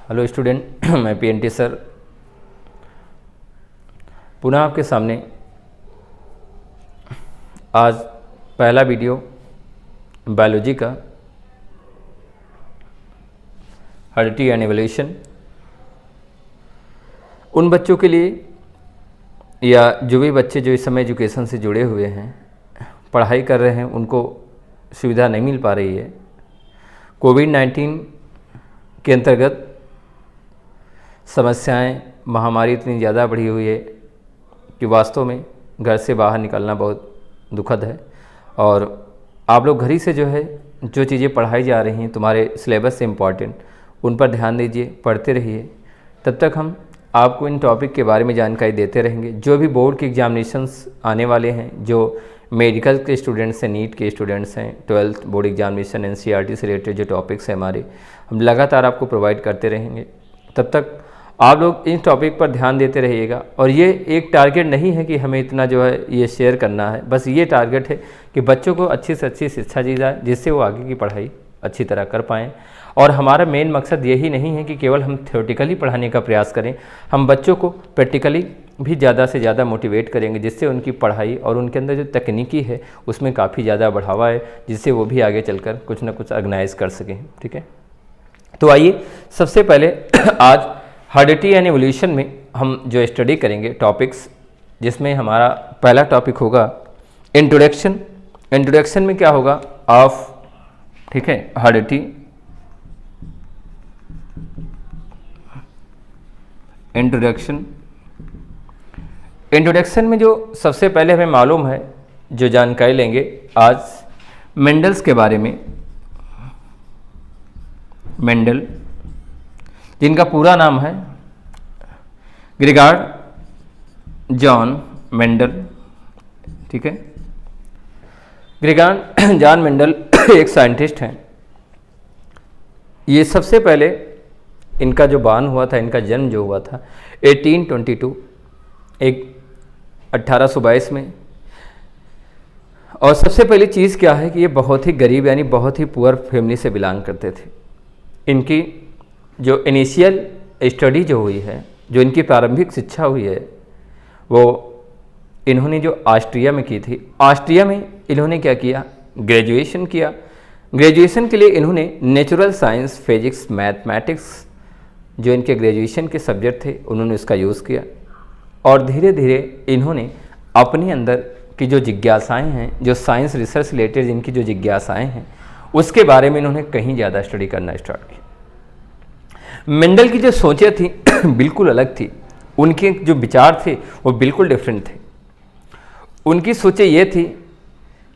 Hello student, मैं PNT sir पुनः आपके सामने आज पहला वीडियो बायोलॉजी का हेरिडिटी एंड एवोल्यूशन उन बच्चों के लिए या जो भी बच्चे जो इस समय एजुकेशन से जुड़े हुए हैं, पढ़ाई कर रहे हैं, उनको सुविधा नहीं मिल पा रही है। कोविड-19 के अंतर्गत समस्याएं, महामारी इतनी ज़्यादा बढ़ी हुई है कि वास्तव में घर से बाहर निकलना बहुत दुखद है। और आप लोग घर ही से जो चीज़ें पढ़ाई जा रही हैं तुम्हारे सिलेबस से इम्पॉर्टेंट, उन पर ध्यान दीजिए, पढ़ते रहिए। तब तक हम आपको इन टॉपिक के बारे में जानकारी देते रहेंगे। जो भी बोर्ड के एग्जामिनेशंस आने वाले हैं, जो मेडिकल के स्टूडेंट्स हैं, नीट के स्टूडेंट्स हैं, 12th बोर्ड एग्जामिनेशन, एनसीईआरटी से रिलेटेड जो टॉपिक्स हैं हमारे, हम लगातार आपको प्रोवाइड करते रहेंगे। तब तक आप लोग इन टॉपिक पर ध्यान देते रहिएगा। और ये एक टारगेट नहीं है कि हमें इतना ये शेयर करना है, बस ये टारगेट है कि बच्चों को अच्छी से अच्छी शिक्षा दी जाए, जिससे वो आगे की पढ़ाई अच्छी तरह कर पाएँ। और हमारा मेन मकसद यही नहीं है कि केवल हम थ्योरेटिकली पढ़ाने का प्रयास करें, हम बच्चों को प्रैक्टिकली भी ज़्यादा से ज़्यादा मोटिवेट करेंगे, जिससे उनकी पढ़ाई और उनके अंदर जो तकनीकी है उसमें काफ़ी ज़्यादा बढ़ावा है, जिससे वो भी आगे चलकर कुछ ना कुछ ऑर्गेनाइज कर सकें। ठीक है, तो आइए सबसे पहले आज हेरिडिटी एंड एवोल्यूशन में हम जो स्टडी करेंगे टॉपिक्स, जिसमें हमारा पहला टॉपिक होगा इंट्रोडक्शन। इंट्रोडक्शन में क्या होगा ऑफ, ठीक है, हेरिडिटी, इंट्रोडक्शन। इंट्रोडक्शन में जो सबसे पहले हमें मालूम है, जो जानकारी लेंगे आज मेंडल्स के बारे में। मेंडल, जिनका पूरा नाम है ग्रेगॉर जॉन मेंडल। ठीक है, ग्रेगॉर जॉन मेंडल एक साइंटिस्ट हैं। ये सबसे पहले इनका जो बान हुआ था, इनका जन्म जो हुआ था 1822 1822 में। और सबसे पहली चीज़ क्या है कि ये बहुत ही गरीब यानी बहुत ही पुअर फैमिली से बिलोंग करते थे। इनकी जो इनिशियल स्टडी जो हुई है, जो इनकी प्रारंभिक शिक्षा हुई है, वो इन्होंने जो ऑस्ट्रिया में की थी। ऑस्ट्रिया में इन्होंने क्या किया, ग्रेजुएशन किया। ग्रेजुएशन के लिए इन्होंने नेचुरल साइंस, फिजिक्स, मैथमेटिक्स जो इनके ग्रेजुएशन के सब्जेक्ट थे, उन्होंने उसका यूज़ किया। और धीरे धीरे इन्होंने अपने अंदर की जो जिज्ञासाएं हैं, जो साइंस रिसर्च रिलेटेड जिनकी जो जिज्ञासाएं हैं, उसके बारे में इन्होंने कहीं ज़्यादा स्टडी करना स्टार्ट किया। मेंडल की जो सोचें थी बिल्कुल अलग थी, उनके जो विचार थे वो बिल्कुल डिफरेंट थे। उनकी सोचें ये थी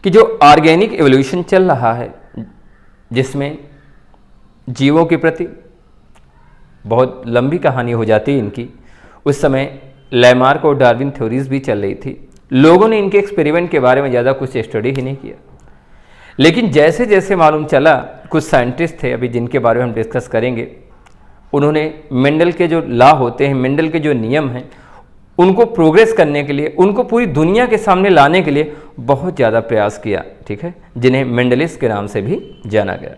कि जो ऑर्गेनिक एवोल्यूशन चल रहा है, जिसमें जीवों के प्रति बहुत लंबी कहानी हो जाती है इनकी, उस समय लैमार्क और डार्विन थ्योरीज भी चल रही थी। लोगों ने इनके एक्सपेरिमेंट के बारे में ज़्यादा कुछ स्टडी ही नहीं किया। लेकिन जैसे जैसे मालूम चला, कुछ साइंटिस्ट थे अभी जिनके बारे में हम डिस्कस करेंगे, उन्होंने मेंडल के जो लॉ होते हैं, मेंडल के जो नियम हैं, उनको प्रोग्रेस करने के लिए, उनको पूरी दुनिया के सामने लाने के लिए बहुत ज़्यादा प्रयास किया। ठीक है, जिन्हें मेंडलिस्ट के नाम से भी जाना गया।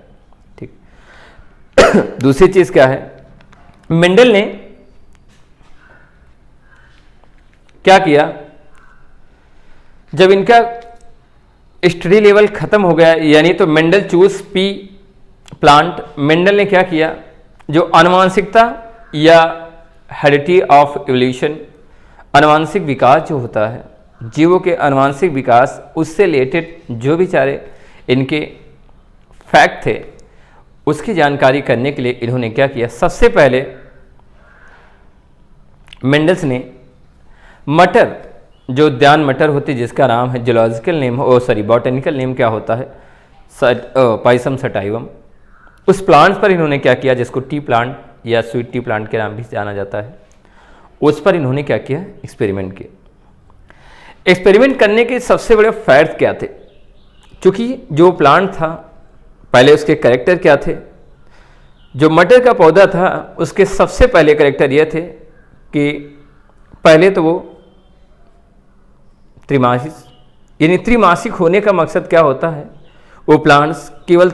ठीक दूसरी चीज़ क्या है, मेंडल ने क्या किया, जब इनका स्टडी लेवल खत्म हो गया, यानी तो Mendel choose P plant, Mendel ने क्या किया, जो आनुवांशिकता या हेरिडिटी ऑफ एवोल्यूशन, आनुवांशिक विकास जो होता है, जीवों के आनुवांशिक विकास, उससे रिलेटेड जो भी सारे इनके फैक्ट थे, उसकी जानकारी करने के लिए इन्होंने क्या किया, सबसे पहले मेंडल्स ने मटर, जो उद्यान मटर होती है, जिसका नाम है जूलॉजिकल नेम बॉटनिकल नेम क्या होता है, पाइसम सटाइवम, उस प्लांट्स पर इन्होंने क्या किया, जिसको टी प्लांट या स्वीट टी प्लांट के नाम भी जाना जाता है, उस पर इन्होंने क्या किया, एक्सपेरिमेंट किया। एक्सपेरिमेंट करने के सबसे बड़े फैक्ट क्या थे, क्योंकि जो प्लांट था पहले उसके कैरेक्टर क्या थे। जो मटर का पौधा था उसके सबसे पहले कैरेक्टर ये थे कि पहले तो वो त्रिमासिक, यानी त्रिमासिक होने का मकसद क्या होता है, वो प्लांट्स केवल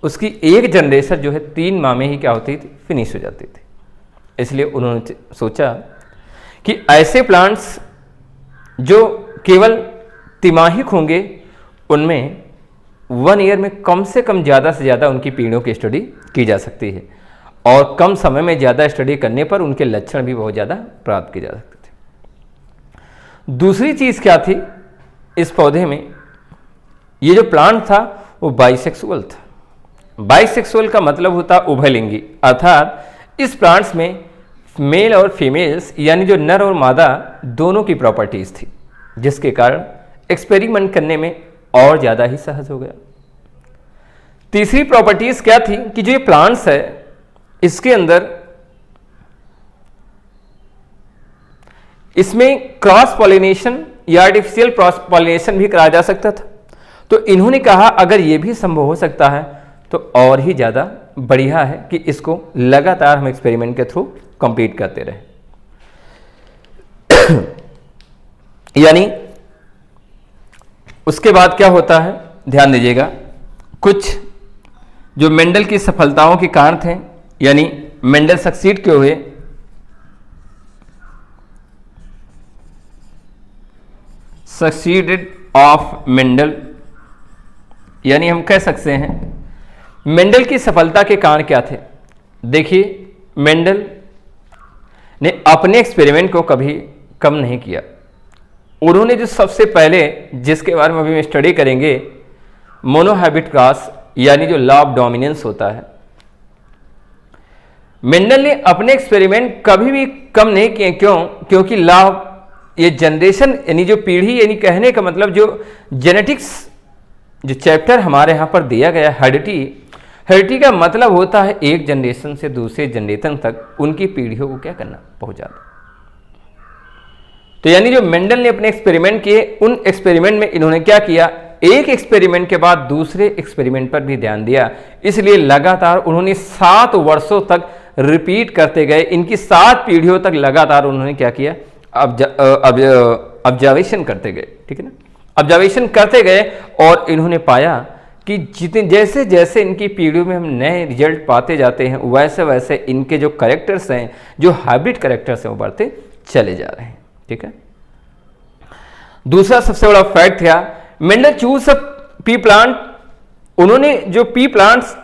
उसकी एक जनरेशन जो है 3 माह में ही क्या होती थी, फिनिश हो जाती थी। इसलिए उन्होंने सोचा कि ऐसे प्लांट्स जो केवल तिमाहिक होंगे उनमें 1 ईयर में कम से कम ज़्यादा से ज़्यादा उनकी पीढ़ियों की स्टडी की जा सकती है और कम समय में ज़्यादा स्टडी करने पर उनके लक्षण भी बहुत ज़्यादा प्राप्त किए जा सकते थे। दूसरी चीज़ क्या थी इस पौधे में, ये जो प्लांट था वो बाइसेक्सुअल था। बाइसेक्सुअल का मतलब होता उभयलिंगी, अर्थात इस प्लांट्स में मेल और फीमेल्स यानी जो नर और मादा दोनों की प्रॉपर्टीज़ थी, जिसके कारण एक्सपेरिमेंट करने में और ज़्यादा ही सहज हो गया। तीसरी प्रॉपर्टीज़ क्या थी कि जो ये प्लांट्स है इसके अंदर इसमें क्रॉस पॉलिनेशन या आर्टिफिशियल क्रॉस पॉलिनेशन भी कराया जा सकता था। तो इन्होंने कहा अगर ये भी संभव हो सकता है तो और ही ज़्यादा बढ़िया है कि इसको लगातार हम एक्सपेरिमेंट के थ्रू कंप्लीट करते रहे। यानी उसके बाद क्या होता है, ध्यान दीजिएगा, कुछ जो मेंडल की सफलताओं के कारण थे, यानी मेंडल सक्सीड क्यों हुए, सक्सीडेड ऑफ मेंडल, यानी हम कह सकते हैं मेंडल की सफलता के कारण क्या थे। देखिए मेंडल ने अपने एक्सपेरिमेंट को कभी कम नहीं किया। उन्होंने जो सबसे पहले, जिसके बारे में अभी हम स्टडी करेंगे, मोनोहैबिट क्रॉस यानी जो लॉ ऑफ डोमिनेंस होता है, मेंडल ने अपने एक्सपेरिमेंट कभी भी कम नहीं किए। क्यों? क्योंकि लॉ, ये जनरेशन यानी जो पीढ़ी, यानी कहने का मतलब जो जेनेटिक्स जो चैप्टर हमारे यहाँ पर दिया गया हेरिडिटी, हेरिडिटी का मतलब होता है एक जनरेशन से दूसरे जनरेशन तक उनकी पीढ़ियों को क्या करना, पहुँचाना। तो यानी जो मेंडल ने अपने एक्सपेरिमेंट किए, उन एक्सपेरिमेंट में इन्होंने क्या किया, एक एक्सपेरिमेंट के बाद दूसरे एक्सपेरिमेंट पर भी ध्यान दिया। इसलिए लगातार उन्होंने 7 वर्षों तक रिपीट करते गए। इनकी 7 पीढ़ियों तक लगातार उन्होंने क्या किया, ऑब्जर्वेशन करते गए। ठीक है ना, ऑब्जर्वेशन करते गए और इन्होंने पाया कि जितने जैसे जैसे इनकी पीढ़ियों में हम नए रिजल्ट पाते जाते हैं वैसे वैसे इनके जो कैरेक्टर्स हैं, जो हाइब्रिड कैरेक्टर्स हैं, वो बढ़ते चले जा रहे हैं। ठीक है। दूसरा सबसे बड़ा फैक्ट था, Mendel choose a P plant. उन्होंने जो पी प्लांट्स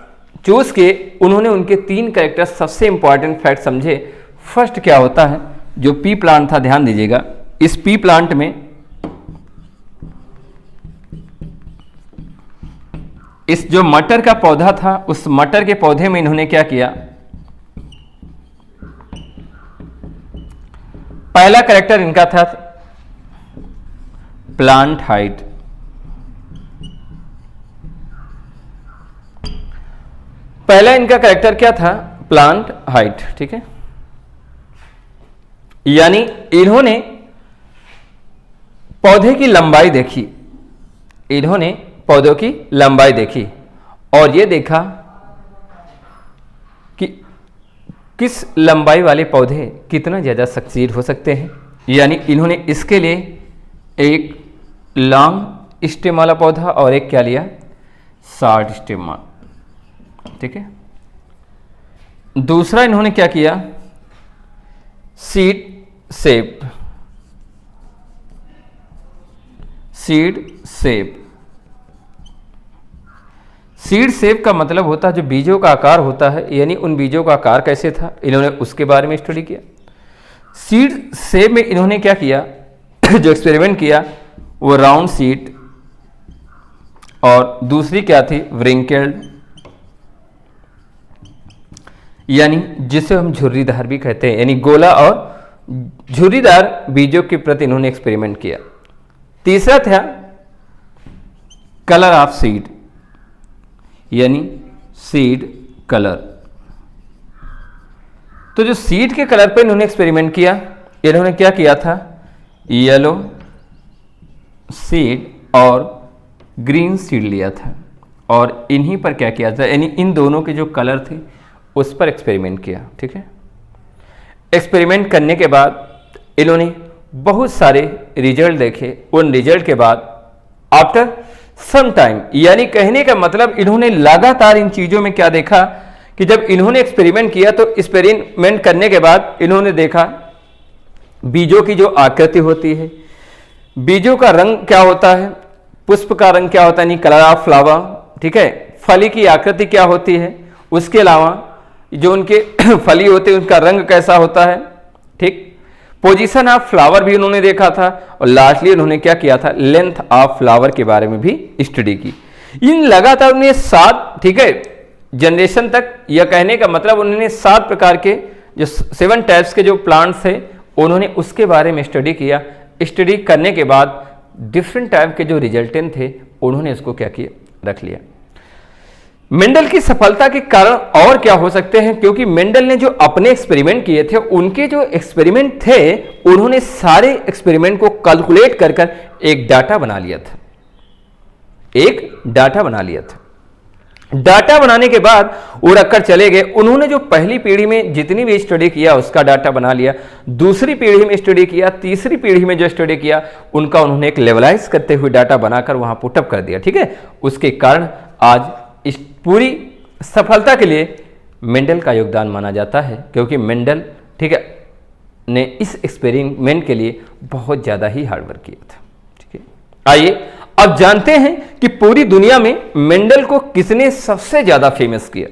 चूज किए, उन्होंने उनके 3 कैरेक्टर सबसे इंपॉर्टेंट फैक्ट समझे। फर्स्ट क्या होता है, जो पी प्लांट था, ध्यान दीजिएगा, इस पी प्लांट में इस जो मटर का पौधा था, उस मटर के पौधे में इन्होंने क्या किया, पहला कैरेक्टर इनका था प्लांट हाइट। पहला इनका कैरेक्टर क्या था, प्लांट हाइट। ठीक है, यानी इन्होंने पौधे की लंबाई देखी, इन्होंने पौधों की लंबाई देखी और ये देखा कि किस लंबाई वाले पौधे कितना ज़्यादा सक्सीड हो सकते हैं। यानी इन्होंने इसके लिए एक लॉन्ग स्टेम वाला पौधा और एक क्या लिया, शॉर्ट स्टेम वाला। ठीक है। दूसरा इन्होंने क्या किया, seed shape, seed shape. Seed shape का मतलब होता है जो बीजों का आकार होता है, यानी उन बीजों का आकार कैसे था, इन्होंने उसके बारे में स्टडी किया। सीड शेप में इन्होंने क्या किया, जो एक्सपेरिमेंट किया वो राउंड सीड, और दूसरी क्या थी, व्रिंकल्ड, यानी जिसे हम झुर्रीदार भी कहते हैं, यानी गोला और झुर्रीदार बीजों के प्रति इन्होंने एक्सपेरिमेंट किया। तीसरा था कलर ऑफ सीड, यानी सीड कलर। तो जो सीड के कलर पर इन्होंने एक्सपेरिमेंट किया, इन्होंने क्या किया था, येलो सीड और ग्रीन सीड लिया था और इन्हीं पर क्या किया था, यानी इन दोनों के जो कलर थे उस पर एक्सपेरिमेंट किया। ठीक है। एक्सपेरिमेंट करने के बाद इन्होंने बहुत सारे रिजल्ट देखे। उन रिजल्ट के बाद आफ्टर सम टाइम, यानी कहने का मतलब इन्होंने लगातार इन चीज़ों में क्या देखा कि जब इन्होंने एक्सपेरिमेंट किया तो एक्सपेरिमेंट करने के बाद इन्होंने देखा बीजों की जो आकृति होती है, बीजों का रंग क्या होता है, पुष्प का रंग क्या होता है, यानी कलर ऑफ फ्लावर, ठीक है, फली की आकृति क्या होती है, उसके अलावा जो उनके फली होते हैं उनका रंग कैसा होता है, ठीक, पोजीशन ऑफ फ्लावर भी उन्होंने देखा था, और लास्टली उन्होंने क्या किया था, लेंथ ऑफ फ्लावर के बारे में भी स्टडी की। इन लगातार उन्हें 7, ठीक है, जनरेशन तक, यह कहने का मतलब उन्होंने 7 प्रकार के जो 7 टाइप्स के जो प्लांट्स थे उन्होंने उसके बारे में स्टडी किया। स्टडी करने के बाद डिफरेंट टाइप के जो रिजल्टेंट थे उन्होंने इसको क्या किया, रख लिया। मेंडल की सफलता के कारण और क्या हो सकते हैं, क्योंकि मेंडल ने जो अपने एक्सपेरिमेंट किए थे, उनके जो एक्सपेरिमेंट थे उन्होंने सारे एक्सपेरिमेंट को कैलकुलेट कर कर एक डाटा बना लिया था, एक डाटा बना लिया था। डाटा बनाने के बाद वो रखकर चले गए। उन्होंने जो पहली पीढ़ी में जितनी भी स्टडी किया उसका डाटा बना लिया, दूसरी पीढ़ी में स्टडी किया, तीसरी पीढ़ी में जो स्टडी किया उनका उन्होंने एक लेवलाइज करते हुए डाटा बनाकर वहां पुटअप कर दिया, ठीक है। उसके कारण आज इस पूरी सफलता के लिए मेंडल का योगदान माना जाता है, क्योंकि मेंडल, ठीक है, ने इस एक्सपेरिमेंट के लिए बहुत ज़्यादा ही हार्डवर्क किया था, ठीक है। आइए अब जानते हैं कि पूरी दुनिया में मेंडल को किसने सबसे ज़्यादा फेमस किया।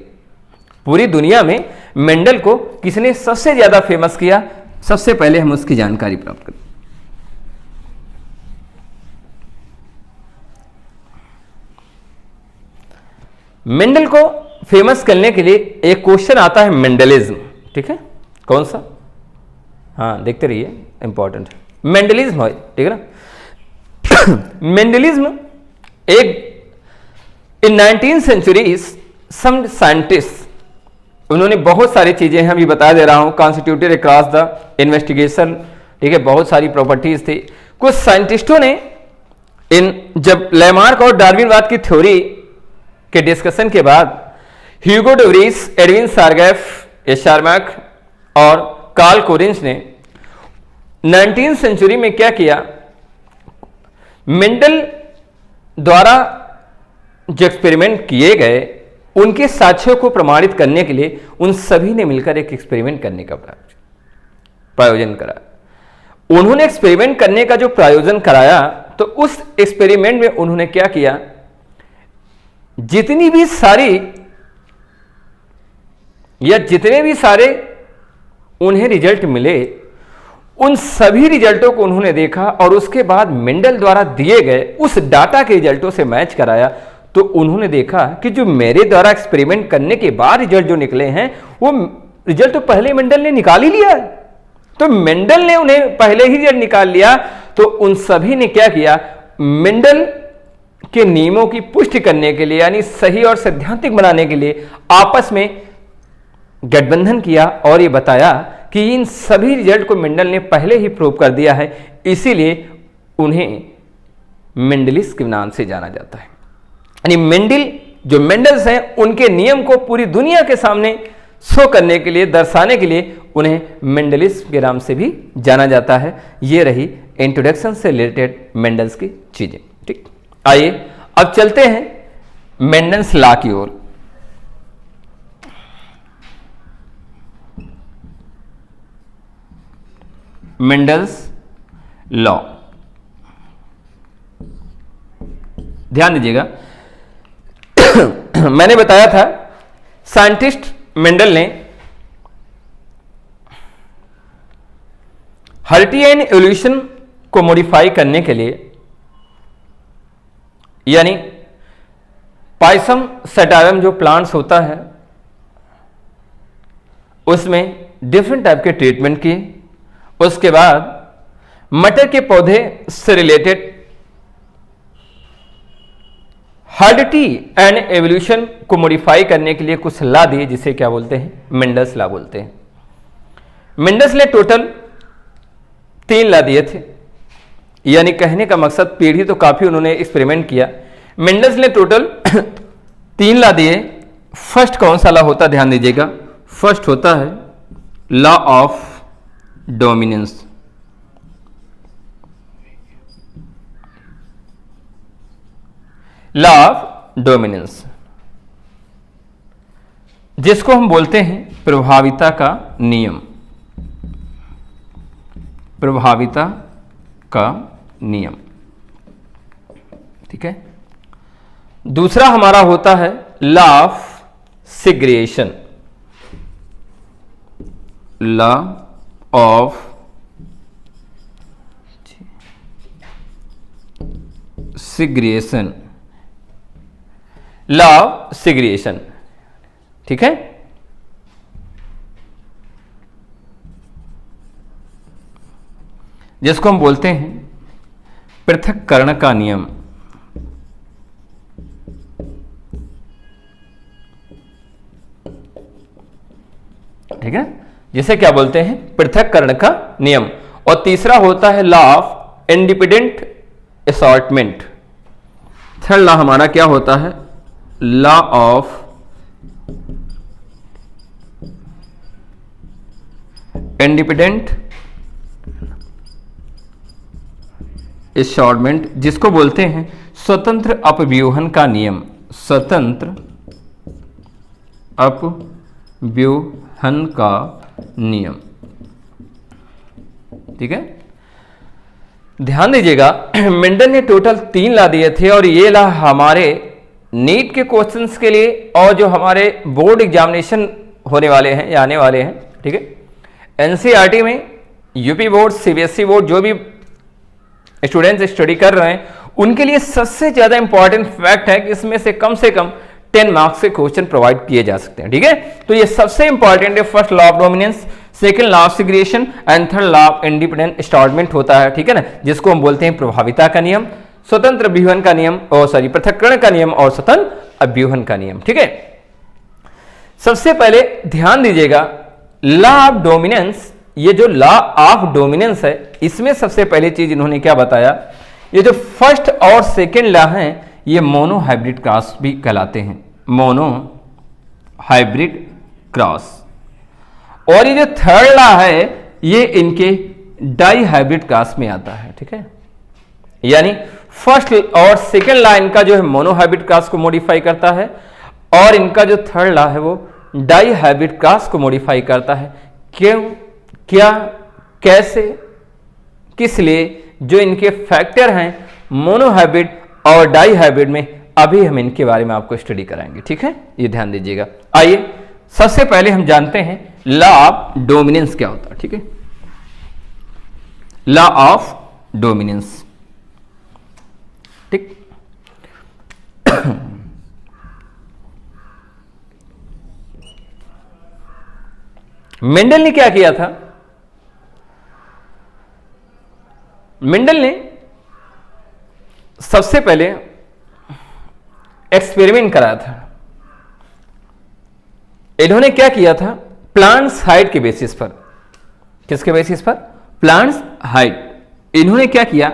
पूरी दुनिया में मेंडल को किसने सबसे ज़्यादा फेमस किया, सबसे पहले हम उसकी जानकारी प्राप्त करें। मेंडल को फेमस करने के लिए एक क्वेश्चन आता है, मेंडलिज्म, ठीक है, कौन सा, हाँ देखते रहिए, इंपॉर्टेंट है मेंडलिज्म, ठीक है ना। मेंडलिज्म एक इन 19th century सम साइंटिस्ट, उन्होंने बहुत सारी चीजें हैं, अभी बता दे रहा हूं, कॉन्स्टिट्यूटेड अक्रॉस द इन्वेस्टिगेशन, ठीक है, बहुत सारी प्रॉपर्टीज थी। कुछ साइंटिस्टों ने जब लैमार्क और डार्विनवाद की थ्योरी के डिस्कशन के बाद ह्यूगो डे व्रीस, एडविन सारगैफ, शार्माक और कार्ल कोरिन्स ने 19th century में क्या किया, मेंडल द्वारा जो एक्सपेरिमेंट किए गए उनके साक्ष्यों को प्रमाणित करने के लिए उन सभी ने मिलकर एक एक्सपेरिमेंट करने का प्रायोजन करा। उन्होंने एक्सपेरिमेंट करने का जो प्रायोजन कराया, तो उस एक्सपेरिमेंट में उन्होंने क्या किया, जितनी भी सारी या जितने भी सारे उन्हें रिजल्ट मिले, उन सभी रिजल्टों को उन्होंने देखा और उसके बाद मेंडल द्वारा दिए गए उस डाटा के रिजल्टों से मैच कराया। तो उन्होंने देखा कि जो मेरे द्वारा एक्सपेरिमेंट करने के बाद रिजल्ट जो निकले हैं, वो रिजल्ट तो पहले मेंडल ने निकाल ही लिया है। तो मेंडल ने उन्हें पहले ही रिजल्ट निकाल लिया, तो उन सभी ने क्या किया, मेंडल के नियमों की पुष्टि करने के लिए, यानी सही और सैद्धांतिक बनाने के लिए आपस में गठबंधन किया और ये बताया कि इन सभी रिजल्ट को मेंडल ने पहले ही प्रूव कर दिया है, इसीलिए उन्हें मेंडलिस्ट के नाम से जाना जाता है। यानी मेंडल्स हैं, उनके नियम को पूरी दुनिया के सामने शो करने के लिए, दर्शाने के लिए उन्हें मेंडलिस्ट के नाम से भी जाना जाता है। ये रही इंट्रोडक्शन से रिलेटेड मेंडल्स की चीजें, ठीक। आइए अब चलते हैं मेंडल्स लॉ की ओर। मेंडल्स लॉ, ध्यान दीजिएगा, मैंने बताया था साइंटिस्ट मेंडल ने हर्टियन एवोल्यूशन को मॉडिफाई करने के लिए, यानी पाइसम सटारम जो प्लांट्स होता है उसमें डिफरेंट टाइप के ट्रीटमेंट किए। उसके बाद मटर के पौधे से रिलेटेड हर्डिटी एंड एवोल्यूशन को मॉडिफाई करने के लिए कुछ लॉ दिए, जिसे क्या बोलते हैं, मेंडल्स लॉ बोलते हैं। मेंडल्स ने टोटल 3 लॉ दिए थे, यानी कहने का मकसद पीढ़ी तो काफी उन्होंने एक्सपेरिमेंट किया। मेंडल्स ने टोटल 3 लॉ दिए। फर्स्ट कौन सा लॉ होता है, ध्यान दीजिएगा, फर्स्ट होता है law of dominance. Law of dominance, जिसको हम बोलते हैं प्रभाविता का नियम। प्रभाविता का नियम, ठीक है। दूसरा हमारा होता है law of सिग्रेशन। Law of सिग्रेशन, law of सिग्रेशन, ठीक है। जिसको हम बोलते हैं पृथक्करण का नियम। ठीक है, जिसे क्या बोलते हैं पृथक्करण का नियम। और तीसरा होता है law of independent assortment. Third law हमारा क्या होता है लॉ ऑफ इंडिपेंडेंट असॉर्टमेंट, जिसको बोलते हैं स्वतंत्र अपव्यूहन का नियम। स्वतंत्र अपव्यूहन का नियम, ठीक है। ध्यान दीजिएगा, मेंडल ने टोटल 3 लॉ दिए थे और ये लॉ हमारे नीट के क्वेश्चंस के लिए और जो हमारे बोर्ड एग्जामिनेशन होने वाले हैं या आने वाले हैं, ठीक है। एनसीईआरटी में यूपी बोर्ड, सीबीएसई बोर्ड, जो भी स्टूडेंट्स स्टडी कर रहे हैं उनके लिए सबसे ज्यादा इंपॉर्टेंट फैक्ट है कि इसमें से कम 10 मार्क्स के क्वेश्चन प्रोवाइड किए जा सकते हैं, ठीक है। तो ये सबसे इंपॉर्टेंट है, first law of dominance, second law of सिग्रेशन and third law of independent assortment होता है, ठीक है ना, जिसको हम बोलते हैं प्रभाविता का नियम, स्वतंत्र अभ्यूहन का नियम, और सॉरी पृथक्करण का नियम और स्वतंत्र अभ्यूहन का नियम, ठीक है। सबसे पहले ध्यान दीजिएगा लॉ ऑफ डोमिनेंस, ये जो लॉ ऑफ डोमिनेंस है इसमें सबसे पहली चीज इन्होंने क्या बताया, ये जो फर्स्ट और सेकंड लॉ हैं ये मोनो हाइब्रिड क्रॉस भी कहलाते हैं, मोनो हाइब्रिड क्रॉस। और ये जो थर्ड लॉ है ये इनके डाई हाइब्रिड क्रॉस में आता है, ठीक है। यानी फर्स्ट और सेकंड लॉ इनका जो है मोनो हाइब्रिड क्रॉस को मॉडिफाई करता है और इनका जो थर्ड लॉ है वो डाई हाइब्रिड क्रॉस को मॉडिफाई करता है। क्यों, क्या, कैसे, किस लिए, जो इनके फैक्टर हैं मोनो हाइब्रिड और डाई हाइब्रिड में, अभी हम इनके बारे में आपको स्टडी कराएंगे, ठीक है, ये ध्यान दीजिएगा। आइए सबसे पहले हम जानते हैं लॉ ऑफ डोमिनेंस क्या होता है, ठीक है। लॉ ऑफ डोमिनेंस, ठीक। मेंडल ने क्या किया था, मेंडल ने सबसे पहले एक्सपेरिमेंट कराया था। इन्होंने क्या किया था, प्लांट्स हाइट के बेसिस पर, किसके बेसिस पर, प्लांट्स हाइट। इन्होंने क्या किया,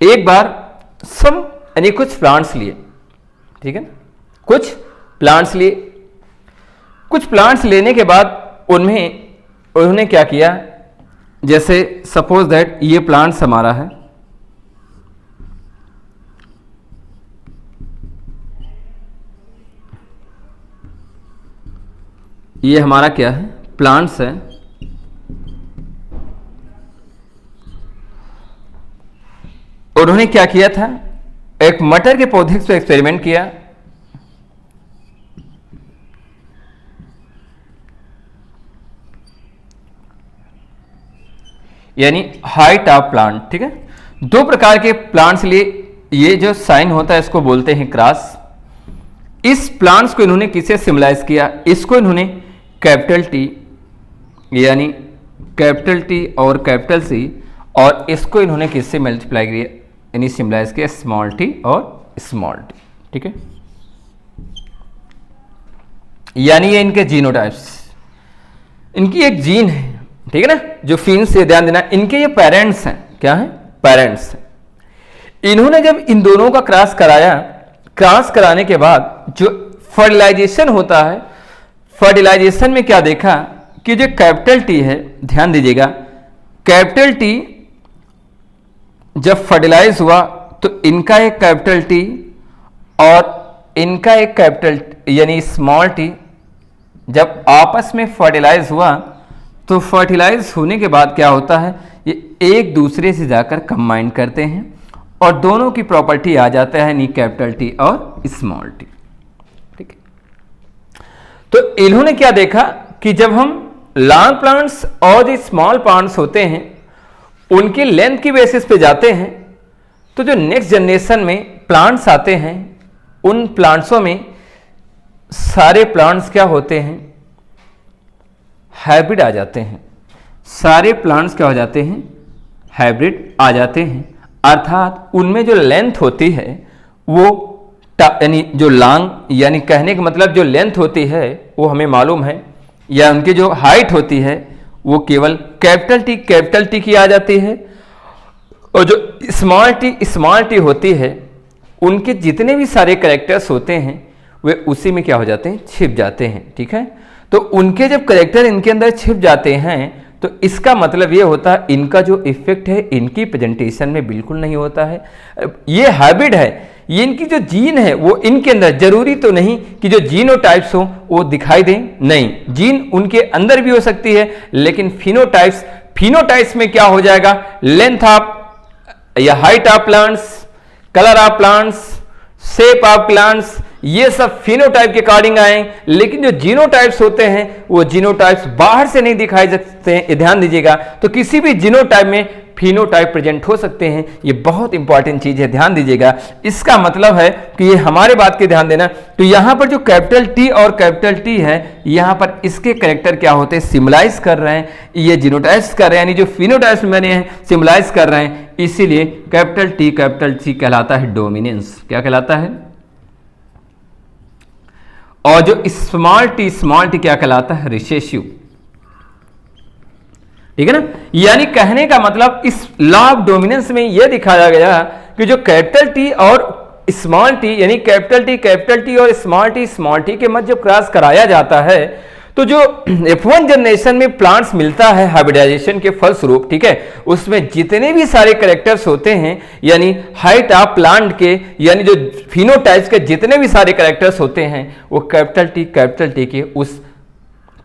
एक बार सब यानी कुछ प्लांट्स लिए, ठीक है, कुछ प्लांट्स लिए। कुछ प्लांट्स लेने के बाद उन्होंने क्या किया, जैसे सपोज दैट ये प्लांट्स हमारा है, ये हमारा क्या है, प्लांट्स है। उन्होंने क्या किया था, एक मटर के पौधे से एक्सपेरिमेंट किया, यानी हाइट ऑफ प्लांट, ठीक है। 2 प्रकार के प्लांट्स लिए ये जो साइन होता है इसको बोलते हैं क्रॉस। इस प्लांट्स को इन्होंने किससे सिम्बलाइज किया, इसको इन्होंने कैपिटल टी यानी कैपिटल टी और कैपिटल सी, और इसको इन्होंने किससे मल्टीप्लाई किया, यानी सिम्बलाइज किया स्मॉल टी और स्मॉल टी, ठीक है। यानी ये इनके जीनोटाइप्स, इनकी एक जीन है, ठीक है ना, जो फीन से ध्यान देना, इनके ये पेरेंट्स हैं, क्या है, पेरेंट्स हैं। इन्होंने जब इन दोनों का क्रॉस कराया, क्रॉस कराने के बाद जो फर्टिलाइजेशन होता है, फर्टिलाइजेशन में क्या देखा कि जो कैपिटल टी है, ध्यान दीजिएगा, कैपिटल टी जब फर्टिलाइज हुआ तो इनका एक कैपिटल टी और इनका एक कैपिटल यानी स्मॉल टी जब आपस में फर्टिलाइज हुआ तो फर्टिलाइज होने के बाद क्या होता है, ये एक दूसरे से जाकर कंबाइन करते हैं और दोनों की प्रॉपर्टी आ जाता है यानी कैपिटल टी और स्मॉल टी। ठीक है, तो इन्होंने क्या देखा कि जब हम लॉन्ग प्लांट्स और जो स्मॉल प्लांट्स होते हैं उनकी लेंथ की बेसिस पे जाते हैं तो जो नेक्स्ट जनरेशन में प्लांट्स आते हैं उन प्लांट्सों में सारे प्लांट्स क्या होते हैं, हाइब्रिड आ जाते हैं। सारे प्लांट्स क्या हो जाते हैं, हाइब्रिड आ जाते हैं। अर्थात उनमें जो लेंथ होती है वो यानी जो लॉन्ग यानी कहने का मतलब जो लेंथ होती है वो हमें मालूम है, या उनकी जो हाइट होती है वो केवल कैपिटल टी की आ जाती है, और जो स्मॉल टी होती है उनके जितने भी सारे कैरेक्टर्स होते हैं वे उसी में क्या हो जाते हैं, छिप जाते हैं। ठीक है, तो उनके जब कैरेक्टर इनके अंदर छिप जाते हैं तो इसका मतलब ये होता है इनका जो इफेक्ट है इनकी प्रेजेंटेशन में बिल्कुल नहीं होता है। ये हाइब्रिड है, ये इनकी जो जीन है वो इनके अंदर, जरूरी तो नहीं कि जो जीनोटाइप्स हो वो दिखाई दें, नहीं, जीन उनके अंदर भी हो सकती है, लेकिन फिनोटाइप्स में क्या हो जाएगा, लेंथ ऑफ या height of plants, colour of plants, shape of plants, ये सब फिनोटाइप के अकॉर्डिंग आए, लेकिन जो जीनोटाइप्स होते हैं वो जीनोटाइप्स बाहर से नहीं दिखाई सकते हैं। ध्यान दीजिएगा, तो किसी भी जीनोटाइप में फिनोटाइप प्रेजेंट हो सकते हैं, ये बहुत इंपॉर्टेंट चीज है, ध्यान दीजिएगा। इसका मतलब है कि ये हमारे बात के ध्यान देना, तो यहां पर जो कैपिटल टी और कैपिटल टी है यहां पर इसके कैरेक्टर क्या होते हैं, सिम्बलाइज कर रहे हैं, ये जीनोटाइप्स कर रहे हैं, यानी जो फिनोटाइप्स में बने हैं सिम्बलाइज कर रहे हैं, इसीलिए कैपिटल टी कहलाता है डोमिनेंस। क्या कहलाता है? और जो स्मॉल टी क्या कहलाता है, रिसेसिव। ठीक है ना, यानी कहने का मतलब इस लॉ ऑफ डोमिनेंस में यह दिखाया गया कि जो कैपिटल टी और स्मॉल टी यानी कैपिटल टी और स्मॉल टी के मध्य जब क्रॉस कराया जाता है तो जो F1 जनरेशन में प्लांट्स मिलता है हाइब्रिडाइजेशन के फलस्वरूप, ठीक है, उसमें जितने भी सारे कैरेक्टर्स होते हैं यानी हाइट ऑफ प्लांट के यानी जो फिनोटाइप्स के जितने भी सारे कैरेक्टर्स होते हैं वो कैपिटल टी के उस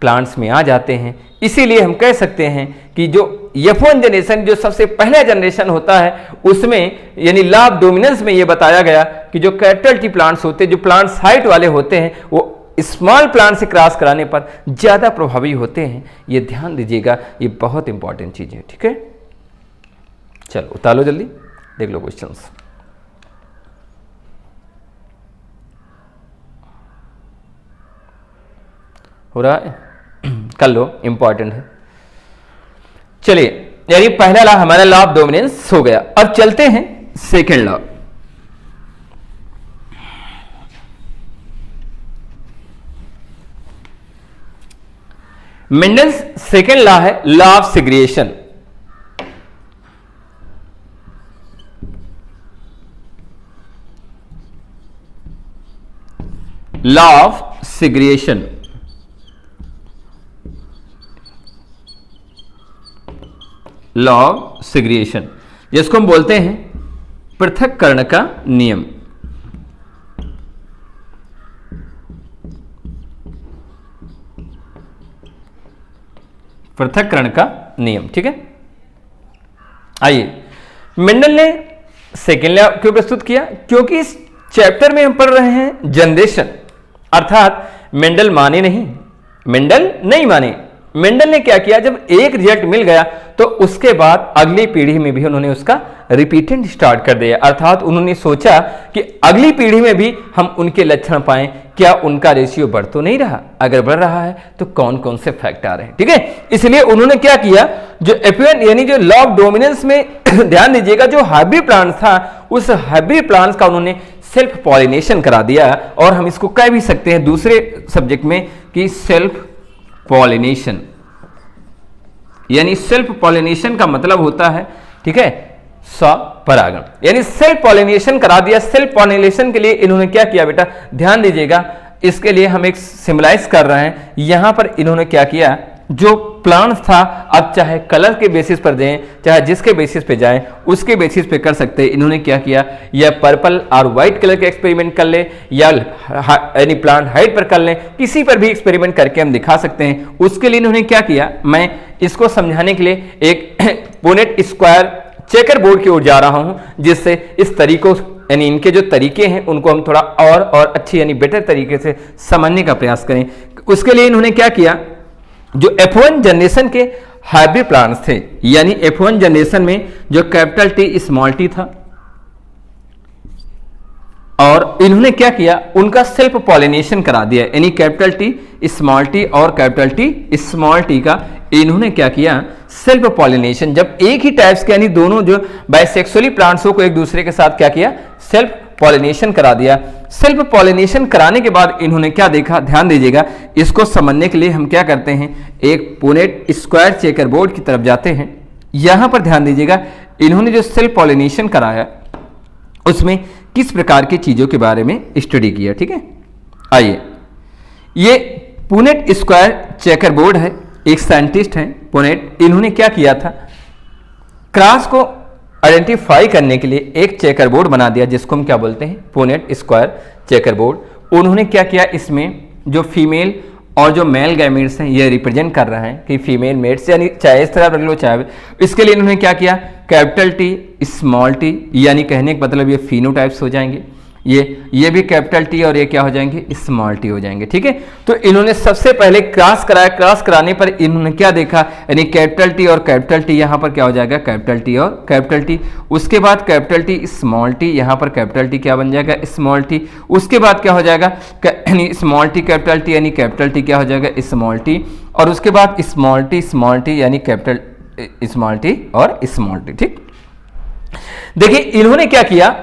प्लांट्स में आ जाते हैं। इसीलिए हम कह सकते हैं कि जो F1 जनरेशन जो सबसे पहला जनरेशन होता है उसमें यानी लॉ ऑफ डोमिनेंस में ये बताया गया कि जो कैपिटल टी प्लांट्स होते हैं, जो प्लांट्स हाइट वाले होते हैं, वो स्मॉल प्लांट से क्रॉस कराने पर ज्यादा प्रभावी होते हैं। ये ध्यान दीजिएगा, ये बहुत इंपॉर्टेंट चीज है। ठीक है, चलो उतारो जल्दी, देख लो क्वेश्चंस। हो रहा है, कर लो, इंपॉर्टेंट है। चलिए, यानी पहला लॉ हमारा लॉ ऑफ डोमिनेंस हो गया। अब चलते हैं second law. Mendel's second law है law of segregation. Law of segregation, law of segregation जिसको हम बोलते हैं पृथक्करण का नियम। पृथक्करण का नियम, ठीक है। आइए, मेंडल ने सेकेंड लॉ क्यों प्रस्तुत किया? क्योंकि इस चैप्टर में हम पढ़ रहे हैं जनरेशन, अर्थात मेंडल माने नहीं, मेंडल नहीं माने। मेंडल ने क्या किया, जब एक रिजल्ट मिल गया तो उसके बाद अगली पीढ़ी में भी उन्होंने उसका रिपीटेंट स्टार्ट कर दिया। अर्थात उन्होंने सोचा कि अगली पीढ़ी में भी हम उनके लक्षण पाएं, क्या उनका रेशियो बढ़ तो नहीं रहा, अगर बढ़ रहा है तो कौन कौन से फैक्ट आ रहे हैं। ठीक है, इसलिए उन्होंने क्या किया, जो F1 यानी जो लॉ ऑफ डोमिनेंस में ध्यान दीजिएगा, जो हाइब्रिड प्लांट्स था उस हाइब्रिड प्लांट्स का उन्होंने सेल्फ पॉलिनेशन करा दिया, और हम इसको कह भी सकते हैं दूसरे सब्जेक्ट में कि सेल्फ पॉलिनेशन। यानी सेल्फ पॉलिनेशन का मतलब होता है, ठीक है, स्वपरागण, यानी सेल्फ पॉलिनेशन करा दिया। सेल्फ पॉलिनेशन के लिए इन्होंने क्या किया बेटा, ध्यान दीजिएगा, इसके लिए हम एक सिम्बलाइज कर रहे हैं। यहां पर इन्होंने क्या किया, जो प्लांट्स था, अब चाहे कलर के बेसिस पर दें, चाहे जिसके बेसिस पे जाएं, उसके बेसिस पे कर सकते हैं। इन्होंने क्या किया, या पर्पल और व्हाइट कलर के एक्सपेरिमेंट कर ले, या यानी प्लांट हाइट पर कर लें, किसी पर भी एक्सपेरिमेंट करके हम दिखा सकते हैं। उसके लिए इन्होंने क्या किया, मैं इसको समझाने के लिए एक पुनेट स्क्वायर चेकर बोर्ड की ओर जा रहा हूं, जिससे इस तरीकों यानी इनके जो तरीके हैं उनको हम थोड़ा और अच्छी यानी बेटर तरीके से समझने का प्रयास करें। उसके लिए इन्होंने क्या किया, जो F1 जनरेशन के हाइब्रिड प्लांट्स थे, यानी F1 जनरेशन में जो कैपिटल टी स्मॉल टी था, और इन्होंने क्या किया, उनका सेल्फ पॉलिनेशन करा दिया, यानी कैपिटल टी स्मॉल टी और कैपिटल टी स्मॉल टी का इन्होंने क्या किया, सेल्फ पॉलिनेशन। जब एक ही टाइप्स के यानी दोनों जो बाइसेक्सुअली प्लांट्सों को एक दूसरे के साथ क्या किया, सेल्फ पॉलिनेशन करा दिया। सेल्फ पॉलिनेशन कराने के बाद इन्होंने क्या देखा, ध्यान दीजिएगा, इसको समझने के लिए हम क्या करते हैं, एक पुनेट स्क्वायर चेकर बोर्ड की तरफ जाते हैं। यहां पर ध्यान दीजिएगा, इन्होंने जो सेल्फ पॉलिनेशन कराया उसमें किस प्रकार की चीजों के बारे में स्टडी किया। ठीक है, आइए, ये पुनेट स्क्वायर चेकर बोर्ड है, एक साइंटिस्ट हैं पुनेट, इन्होंने क्या किया था, क्रॉस को आइडेंटिफाई करने के लिए एक चेकर बोर्ड बना दिया, जिसको हम क्या बोलते हैं, पुनेट स्क्वायर चेकर बोर्ड। उन्होंने क्या किया, इसमें जो फीमेल और जो मेल गैमेट्स हैं ये रिप्रेजेंट कर रहे हैं कि फीमेल मेट्स, यानी चाहे इस तरह रख लो चाहे। इसके लिए इन्होंने क्या किया, कैपिटल टी स्मॉल टी, यानी कहने का मतलब ये फिनोटाइप्स हो जाएंगे, ये भी कैपिटल टी और ये क्या हो जाएंगे, स्मॉल टी हो जाएंगे। ठीक है, तो इन्होंने सबसे पहले क्रॉस कराया, क्रॉस कराने पर इन्होंने क्या देखा, यानी कैपिटल टी और कैपिटल टी, यहां पर क्या हो जाएगा, कैपिटल टी और कैपिटल टी। उसके बाद कैपिटल टी स्मॉल टी, यहां पर कैपिटल टी क्या बन जाएगा, स्मॉल टी। उसके बाद क्या हो जाएगा, यानी स्मॉल टी कैपिटल टी, यानी कैपिटल टी क्या हो जाएगा, स्मॉल टी। और उसके बाद स्मॉल टी यानी कैपिटल स्मॉल टी और स्मॉल टी। ठीक, देखिए इन्होंने क्या किया,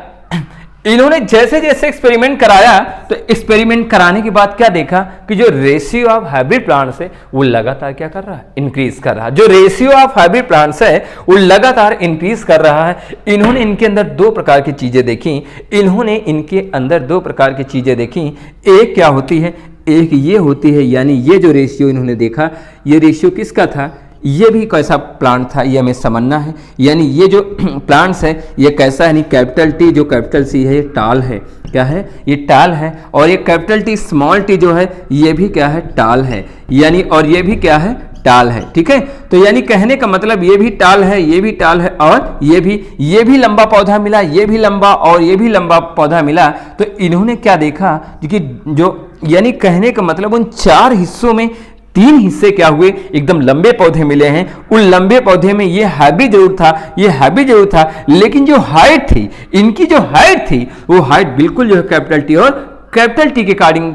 इन्होंने जैसे जैसे एक्सपेरिमेंट कराया, तो एक्सपेरिमेंट कराने के बाद क्या देखा कि जो रेशियो ऑफ हाइब्रिड प्लांट्स है वो लगातार क्या कर रहा है, इंक्रीज कर रहा है। जो रेशियो ऑफ हाइब्रिड प्लांट्स है वो लगातार इंक्रीज कर रहा है। इन्होंने इनके अंदर दो प्रकार की चीजें देखी, इन्होंने इनके अंदर दो प्रकार की चीजें देखी। एक क्या होती है, एक ये होती है, यानी ये जो रेशियो इन्होंने देखा, ये रेशियो किसका था, ये भी कैसा प्लांट था ये हमें समझना है। यानी ये जो प्लांट्स है ये कैसा है, यानी कैपिटल टी जो कैपिटल सी है ये टाल है, क्या है, ये टाल है। और ये कैपिटल टी स्मॉल टी जो है ये भी क्या है, टाल है, यानी और ये भी क्या है, टाल है। ठीक है, तो यानी कहने का मतलब ये भी टाल है, ये भी टाल है, और ये भी लंबा पौधा मिला, ये भी लंबा और ये भी लंबा पौधा मिला। तो इन्होंने क्या देखा कि जो यानी कहने का मतलब उन चार हिस्सों में तीन हिस्से क्या हुए, एकदम लंबे पौधे मिले हैं। उन लंबे पौधे में ये हैवी जरूर था, ये हैवी जरूर था, लेकिन जो हाइट थी, इनकी जो हाइट थी वो हाइट बिल्कुल जो है कैपिटल टी और कैपिटल टी के अकॉर्डिंग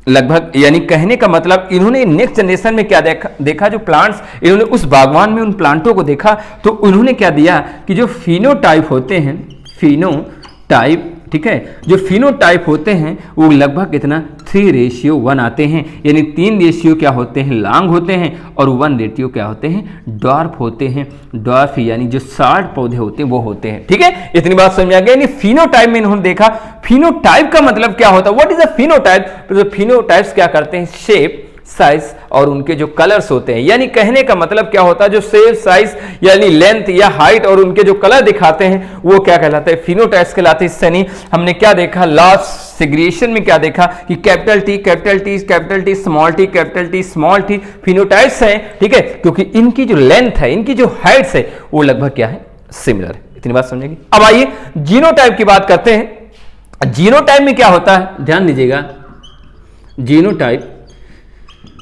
लगभग, यानी कहने का मतलब इन्होंने नेक्स्ट जनरेशन में क्या देखा जो प्लांट्स, इन्होंने उस बागवान में उन प्लांटों को देखा, तो उन्होंने क्या दिया कि जो फिनोटाइप होते हैं, फिनोटाइप, ठीक है, जो फिनोटाइप होते हैं वो लगभग कितना 3:1 आते हैं, यानी 3 रेशियो क्या होते हैं, लॉन्ग होते हैं, और 1 रेशियो क्या होते हैं, डॉर्फ होते हैं। डॉर्फ यानी जो शार्ट पौधे होते हैं वो होते हैं। ठीक है, इतनी बात समझ आ गई। यानी फिनोटाइप में इन्होंने देखा, फिनोटाइप का मतलब क्या होता है, व्हाट इज अ फिनोटाइप। तो फिनोटाइप्स क्या करते हैं, शेप, साइज और उनके जो कलर्स होते हैं, यानी कहने का मतलब क्या होता है, जो शेप, साइज यानी लेंथ या हाइट और उनके जो कलर दिखाते हैं वो क्या कहलाते हैं, फिनोटाइप्स कहलाते हैं। इससे हमने क्या देखा, लास्ट सेग्रीगेशन में क्या देखा कि capital T capital T capital T small T capital T small T phenotypes हैं। ठीक है, क्योंकि इनकी जो लेंथ है, इनकी जो हाइट्स है वो लगभग क्या है, सिमिलर है। इतनी बात समझेगी। अब आइए जीनोटाइप की बात करते हैं। जीनोटाइप में क्या होता है, ध्यान दीजिएगा,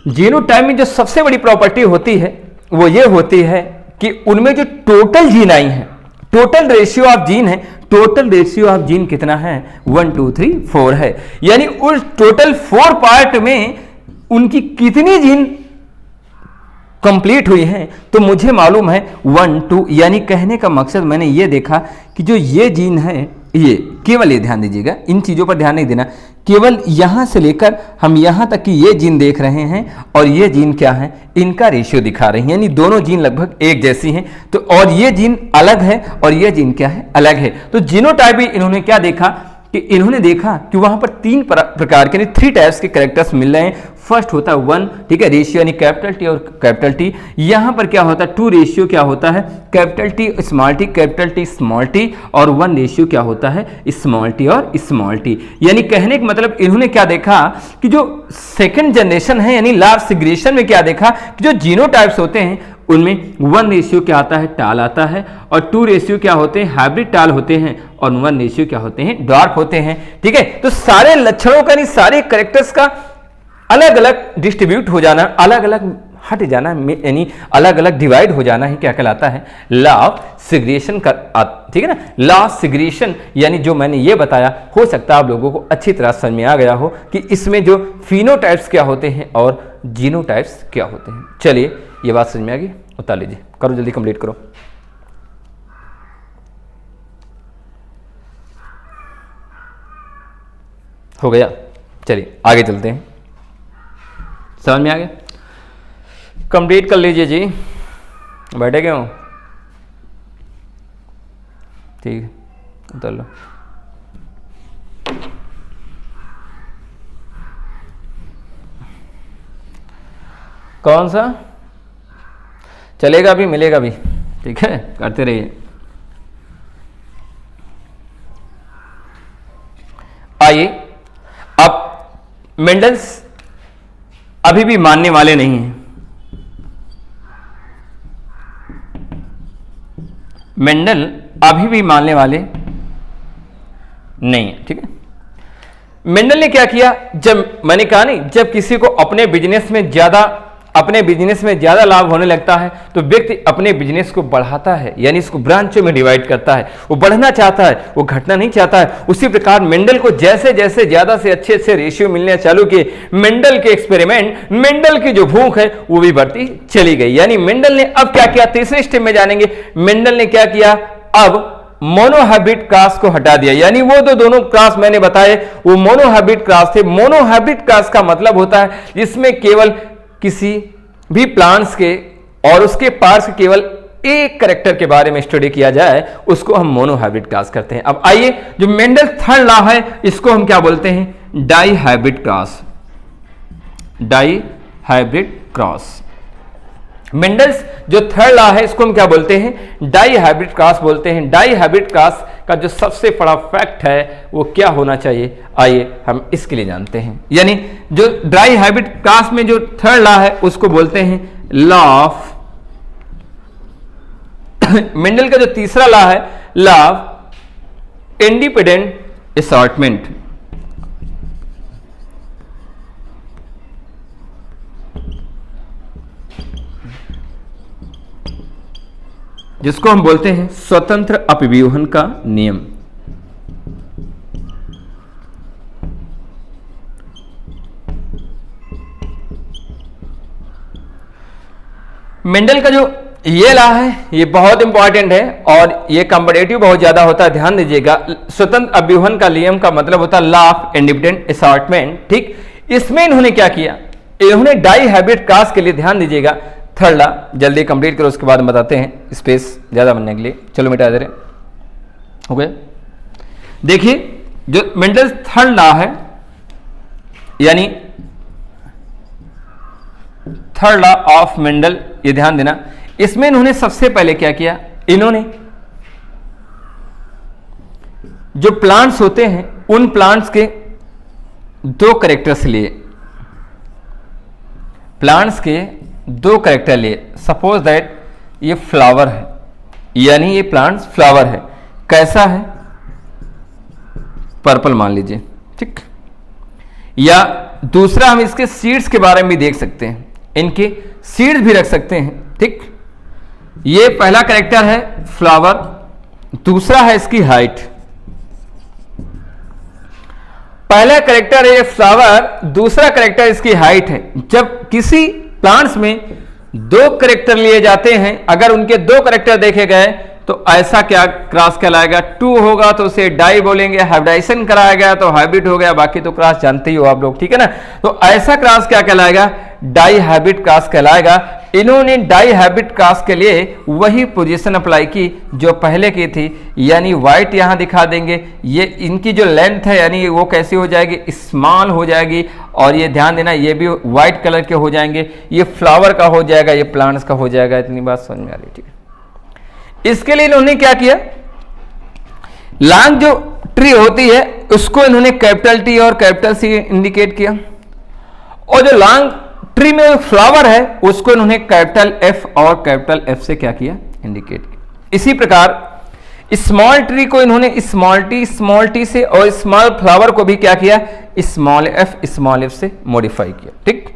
जीनोटाइप में जो सबसे बड़ी प्रॉपर्टी होती है वो ये होती है कि उनमें जो टोटल जीन आई है, टोटल रेशियो ऑफ जीन है, टोटल रेशियो ऑफ जीन कितना है, 1 2 3 4 है। यानी उस टोटल 4 पार्ट में उनकी कितनी जीन कंप्लीट हुई है, तो मुझे मालूम है 1 2, यानी कहने का मकसद मैंने ये देखा कि जो ये जीन है, ये केवल ये ध्यान दीजिएगा, इन चीजों पर ध्यान नहीं देना, केवल यहां से लेकर हम यहां तक कि ये जीन देख रहे हैं और ये जीन क्या है, इनका रेशियो दिखा रहे हैं, यानी दोनों जीन लगभग एक जैसी हैं। तो और ये जीन अलग है और ये जीन क्या है, अलग है। तो जीनोटाइप भी इन्होंने क्या देखा कि इन्होंने देखा कि वहां पर 3 प्रकार के 3 टाइप्स के कैरेक्टर्स मिल रहे हैं, फर्स्ट होता है 1, ठीक है, रेशियो यानी कैपिटल टी और कैपिटल टी। यहाँ पर क्या होता है 2 रेशियो क्या होता है capital T small T, capital T small T, और 1 रेशियो क्या होता है स्मॉल टी और स्मॉल टी। यानी कहने का मतलब इन्होंने क्या देखा कि जो सेकंड जनरेशन है यानी लार्ज सिग्रेशन में क्या देखा कि जो जीनोटाइप्स होते हैं उनमें 1 रेशियो क्या आता है टाल आता है, और 2 रेशियो क्या होते हैं हाइब्रिड टाल होते हैं, और 1 रेशियो क्या होते हैं डॉर्फ होते हैं, ठीक है। तो सारे लक्षणों का नहीं सारे कैरेक्टर्स का अलग अलग डिस्ट्रीब्यूट हो जाना, अलग अलग हट जाना, यानी अलग अलग डिवाइड हो जाना ही क्या कहलाता है लॉ ऑफ सिग्रेशन का, ठीक है ना। लॉ ऑफ सिग्रेशन यानी जो मैंने ये बताया हो सकता है आप लोगों को अच्छी तरह समझ में आ गया हो कि इसमें जो फिनोटाइप्स क्या होते हैं और जीनोटाइप्स क्या होते हैं। चलिए ये बात समझ में आ गई, उतार लीजिए, करो जल्दी कंप्लीट करो। हो गया, चलिए आगे चलते हैं। समझ में आ गया, कंप्लीट कर लीजिए जी, बैठे क्यों, ठीक है उतार लो। कौन सा चलेगा भी मिलेगा भी, ठीक है, करते रहिए। आइए अब मेंडल्स अभी भी मानने वाले नहीं हैं, मेंडल अभी भी मानने वाले नहीं है, ठीक है। मेंडल ने क्या किया, जब मैंने कहा नहीं जब किसी को अपने बिजनेस में ज्यादा लाभ होने लगता है तो व्यक्ति अपने बिजनेस को बढ़ाता है, यानी इसको ब्रांचों में डिवाइड करता है, वो बढ़ना चाहता है, वो घटना नहीं चाहता है। उसी प्रकार मेंडल को जैसे जैसे ज्यादा से अच्छे रेशियो मिलने चालू किए, मेंडल के एक्सपेरिमेंट, मेंडल की जो भूख है वो भी बढ़ती चली गई। यानी मेंडल ने अब क्या किया, तीसरे स्टेप में जानेंगे, मेंडल ने क्या किया, अब मोनोहाइब्रिड क्रॉस को हटा दिया। यानी वो दोनों क्रॉस मैंने बताए वो मोनोहाइब्रिड क्रॉस थे। मोनोहाइब्रिड क्रॉस का मतलब होता है जिसमें केवल किसी भी प्लांट्स के और उसके पार्ट्स केवल एक कैरेक्टर के बारे में स्टडी किया जाए, उसको हम मोनोहाइब्रिड क्रॉस करते हैं। अब आइए जो मेंडल थर्ड लॉ है इसको हम क्या बोलते हैं, dihybrid cross. Dihybrid cross, Mendel's जो थर्ड लॉ है इसको हम क्या बोलते हैं, डाई हाइब्रिड क्रॉस बोलते हैं। डाई हाइब्रिड क्रॉस का जो सबसे बड़ा फैक्ट है वो क्या होना चाहिए, आइए हम इसके लिए जानते हैं। यानी जो डाई हाइब्रिड क्रॉस में जो थर्ड लॉ है उसको बोलते हैं लॉ ऑफ मेंडल का जो तीसरा लॉ है लॉ ऑफ इंडिपेंडेंट असॉर्टमेंट। जिसको हम बोलते हैं स्वतंत्र अपव्यूहन का नियम। मेंडल का जो ये लॉ है ये बहुत इंपॉर्टेंट है और ये कॉम्पिटिटिव बहुत ज्यादा होता है, ध्यान दीजिएगा। स्वतंत्र अपव्यूहन का नियम का मतलब होता है लॉ ऑफ इंडिपेंडेंट असॉर्टमेंट, ठीक। इसमें इन्होंने क्या किया, इन्होंने डाई हाइब्रिड क्रॉस के लिए, ध्यान दीजिएगा, थर्ड लॉ जल्दी कंप्लीट करो उसके बाद हम बताते हैं, स्पेस ज्यादा बनने के लिए। चलो मिटा दे रहे हो गए। देखिए जो मेंडल थर्ड लॉ है यानी थर्ड लॉ ऑफ मेंडल, ये ध्यान देना, इसमें इन्होंने सबसे पहले क्या किया, इन्होंने जो प्लांट्स होते हैं उन प्लांट्स के 2 कैरेक्टर्स लिए, प्लांट्स के 2 कैरेक्टर लिए। सपोज दैट ये फ्लावर है, यानी ये प्लांट्स फ्लावर है, कैसा है, पर्पल मान लीजिए, ठीक। या दूसरा हम इसके सीड्स के बारे में भी देख सकते हैं, इनके सीड्स भी रख सकते हैं, ठीक। ये पहला कैरेक्टर है फ्लावर, दूसरा है इसकी हाइट। पहला कैरेक्टर है फ्लावर, दूसरा कैरेक्टर इसकी हाइट है। जब किसी प्लांट्स में 2 कैरेक्टर लिए जाते हैं, अगर उनके 2 कैरेक्टर देखे गए तो ऐसा क्या क्रॉस कहलाएगा, 2 होगा तो उसे डाई बोलेंगे, हाइब्रिडाइजेशन कराया गया तो हाइब्रिड हो गया, बाकी तो क्रॉस जानते ही हो आप लोग, ठीक है ना। तो ऐसा क्रॉस क्या कहलाएगा, डाई हाइब्रिड क्रॉस कहलाएगा। इन्होंने डाई हाइब्रिड क्रॉस के लिए वही पोजीशन अप्लाई की जो पहले की थी, यानी व्हाइट यहां दिखा देंगे, ये इनकी जो लेंथ है यानी वो कैसी हो जाएगी, स्मॉल हो जाएगी, और ये ध्यान देना ये भी व्हाइट कलर के हो जाएंगे, ये फ्लावर का हो जाएगा, ये प्लांट्स का हो जाएगा। इतनी बात समझ में आ रही, ठीक है। इसके लिए इन्होंने क्या किया, लॉन्ग जो ट्री होती है उसको इन्होंने कैपिटल टी और कैपिटल सी इंडिकेट किया, और जो लॉन्ग ट्री में जो फ्लावर है उसको इन्होंने कैपिटल एफ और कैपिटल एफ से क्या किया, इंडिकेट किया। इसी प्रकार स्मॉल ट्री को इन्होंने स्मॉल टी से और स्मॉल फ्लावर को भी क्या किया, स्मॉल एफ से मॉडिफाई किया, ठीक।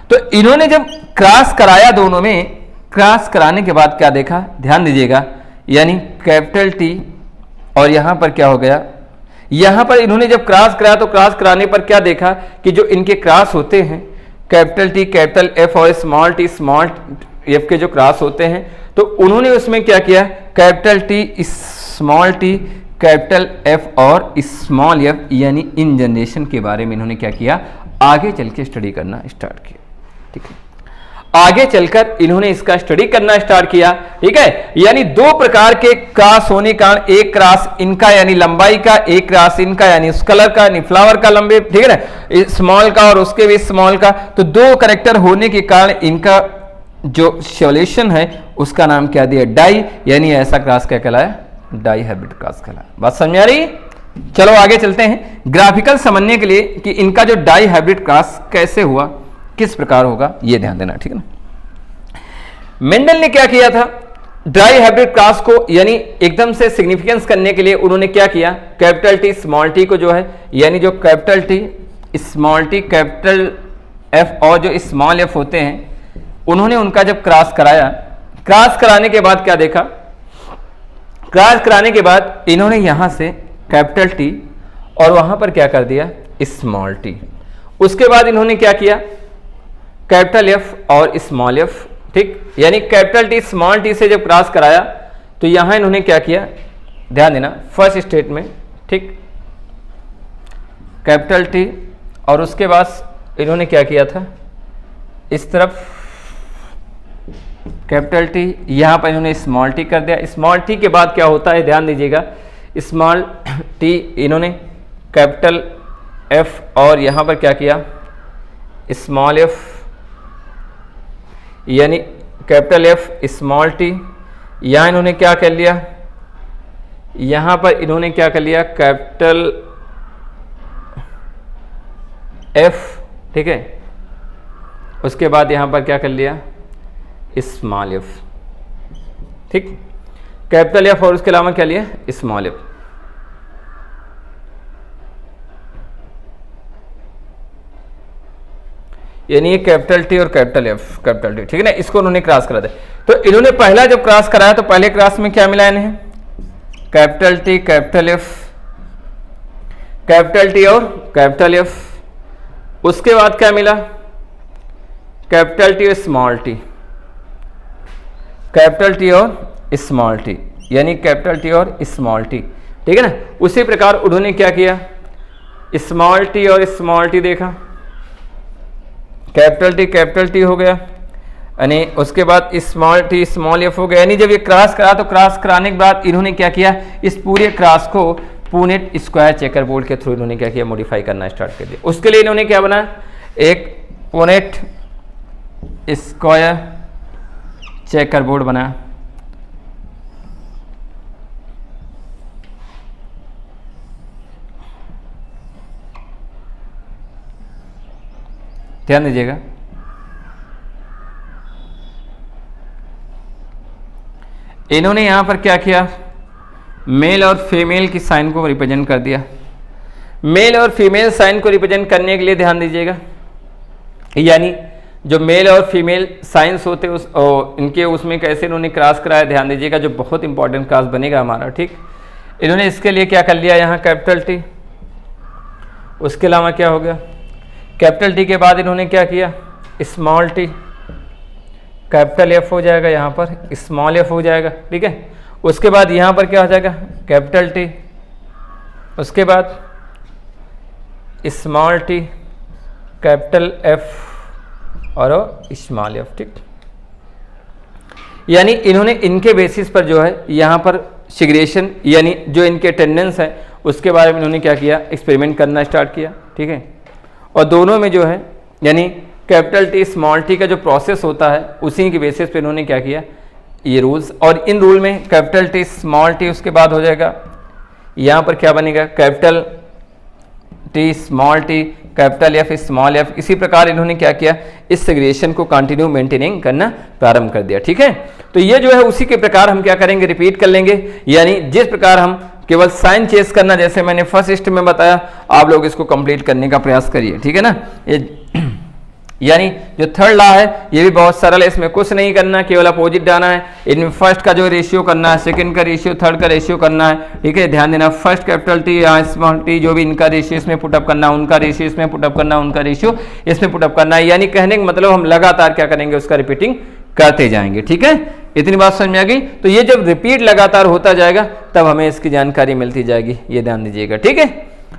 तो इन्होंने जब क्रॉस कराया, दोनों में क्रॉस कराने के बाद क्या देखा, ध्यान दीजिएगा, यानी कैपिटल टी और यहां पर क्या हो गया, यहां पर इन्होंने जब क्रॉस कराया तो क्रॉस कराने पर क्या देखा कि जो इनके क्रॉस होते हैं कैपिटल टी कैपिटल एफ और स्मॉल टी स्मॉल एफ के जो क्रॉस होते हैं, तो उन्होंने उसमें क्या किया, capital T small T capital F और स्मॉल एफ यानी इन जनरेशन के बारे में इन्होंने क्या किया, आगे चल के स्टडी करना स्टार्ट किया, ठीक है। आगे चलकर इन्होंने इसका स्टडी करना स्टार्ट किया, ठीक है। यानी दो प्रकार के क्रॉस होने का, एक क्रॉस इनका यानी लंबाई का, एक क्रॉस इनका यानी उस कलर का यानी फ्लावर का लंबे, ठीक है ना, स्मॉल का और उसके भी स्मॉल का। तो दो कैरेक्टर होने के कारण इनका जो सॉल्यूशन है उसका नाम क्या दिया, डाई, यानी ऐसा क्रॉस क्या कहलाया, डाई हाइब्रिड क्रॉस कहलाया। बात समझ में आ रही? चलो आगे चलते हैं ग्राफिकल समझने के लिए कि इनका जो डाई हाइब्रिड क्रॉस कैसे हुआ, किस प्रकार होगा, ये ध्यान देना, ठीक है ना। मेंडल ने क्या किया था, डाई हाइब्रिड क्रॉस को यानी एकदम से सिग्निफिकेंस करने के लिए उन्होंने क्या किया, कैपिटल टी स्मॉल टी को जो है, यानी जो capital T small T capital F और जो स्मॉल एफ होते हैं, उन्होंने उनका जब क्रॉस कराया, क्रॉस कराने के बाद क्या देखा, क्रॉस कराने के बाद इन्होंने यहां से कैपिटल टी और वहां पर क्या कर दिया, स्मॉल टी। उसके बाद इन्होंने क्या किया, कैपिटल एफ और स्मॉल एफ, ठीक, यानी कैपिटल टी स्मॉल टी से जब क्रॉस कराया तो यहां इन्होंने क्या किया, ध्यान देना, फर्स्ट स्टेट में, ठीक, कैपिटल टी और उसके बाद इन्होंने क्या किया था, इस तरफ कैपिटल टी, यहां पर इन्होंने स्मॉल टी कर दिया। स्मॉल टी के बाद क्या होता है, ध्यान दीजिएगा, स्मॉल टी इन्होंने कैपिटल एफ और यहां पर क्या किया, स्मॉल एफ, यानी कैपिटल एफ स्मॉल टी, यहां इन्होंने क्या कर लिया, यहां पर इन्होंने क्या कर लिया, कैपिटल एफ, ठीक है, उसके बाद यहां पर क्या कर लिया, स्मॉल एफ, ठीक, कैपिटल एफ और उसके अलावा क्या लिया, स्मॉल एफ। यानी ये कैपिटल टी और कैपिटल एफ, कैपिटल टी, ठीक है ना, इसको उन्होंने क्रॉस करा दिया। तो इन्होंने पहला जब क्रॉस कराया तो पहले क्रॉस में क्या मिला इन्हें, capital T capital F, capital T और कैपिटल एफ। उसके बाद क्या मिला, कैपिटल टी और स्मॉल टी, कैपिटल टी और स्मॉल टी, यानी कैपिटल टी और स्मॉल टी, ठीक है ना। उसी प्रकार उन्होंने क्या किया, स्मॉल टी और स्मॉल टी देखा, कैपिटल टी हो गया, यानी उसके बाद स्मॉल टी स्मॉल एफ हो गया। यानी जब ये क्रॉस करा तो क्रॉस कराने के बाद इन्होंने क्या किया, इस पूरे क्रॉस को पूनेट स्क्वायर चेकर बोर्ड के थ्रू इन्होंने क्या किया, मॉडिफाई करना स्टार्ट कर दिया। उसके लिए इन्होंने क्या बनाया, एक पूनेट स्क्वायर चेकर बोर्ड बनाया, ध्यान दीजिएगा। इन्होंने यहां पर क्या किया, मेल और फीमेल की साइन को रिप्रेजेंट कर दिया। मेल और फीमेल साइन को रिप्रेजेंट करने के लिए ध्यान दीजिएगा, यानी जो मेल और फीमेल साइंस होते उस इनके उसमें कैसे इन्होंने क्रॉस कराया, ध्यान दीजिएगा, जो बहुत इंपॉर्टेंट क्रॉस बनेगा हमारा, ठीक। इन्होंने इसके लिए क्या कर लिया, यहाँ कैपिटल टी, उसके अलावा क्या हो गया, कैपिटल टी के बाद इन्होंने क्या किया, स्मॉल टी, कैपिटल एफ हो जाएगा, यहाँ पर स्मॉल एफ हो जाएगा, ठीक है। उसके बाद यहाँ पर क्या हो जाएगा, कैपिटल टी, उसके बाद स्मॉल टी, कैपिटल एफ और स्मॉल एफ, ठीक। यानी इन्होंने इनके बेसिस पर जो है यहाँ पर सिग्रेशन यानी जो इनके टेंडेंस है उसके बारे में इन्होंने क्या किया, एक्सपेरिमेंट करना स्टार्ट किया, ठीक है। और दोनों में जो है यानी कैपिटल टी स्मॉल टी का जो प्रोसेस होता है उसी के बेसिस पे इन्होंने क्या किया, ये रूल्स, और इन रूल में कैपिटल टी स्मॉल टी उसके बाद हो जाएगा यहाँ पर क्या बनेगा, capital T small T capital F small F. इसी प्रकार इन्होंने क्या किया, इस सेग्रीगेशन को कंटिन्यू मेंटेनिंग करना प्रारंभ कर दिया। ठीक है, तो ये जो है उसी के प्रकार हम क्या करेंगे, रिपीट कर लेंगे। यानी जिस प्रकार हम केवल साइन चेंज करना, जैसे मैंने फर्स्ट स्टेप में बताया, आप लोग इसको कंप्लीट करने का प्रयास करिए। ठीक है ना, ये यानी जो थर्ड लॉ है ये भी बहुत सरल है, इसमें कुछ नहीं करना, केवल अपोजिट डालना है। इनमें फर्स्ट का जो रेशियो करना है, सेकंड का रेशियो, थर्ड का रेशियो करना है। ठीक है, ध्यान देना, फर्स्ट कैपिटल टी या स्मॉल टी जो भी इनका रेशियो इसमें पुटअप करना है, उनका रेशियो इसमें पुटअप करना है, उनका रेशियो इसमें पुटअप करना है। यानी कहने का मतलब हम लगातार क्या करेंगे, उसका रिपीटिंग करते जाएंगे। ठीक है, इतनी बात समझ में आ गई। तो ये जब रिपीट लगातार होता जाएगा तब हमें इसकी जानकारी मिलती जाएगी, ये ध्यान दीजिएगा। ठीक है,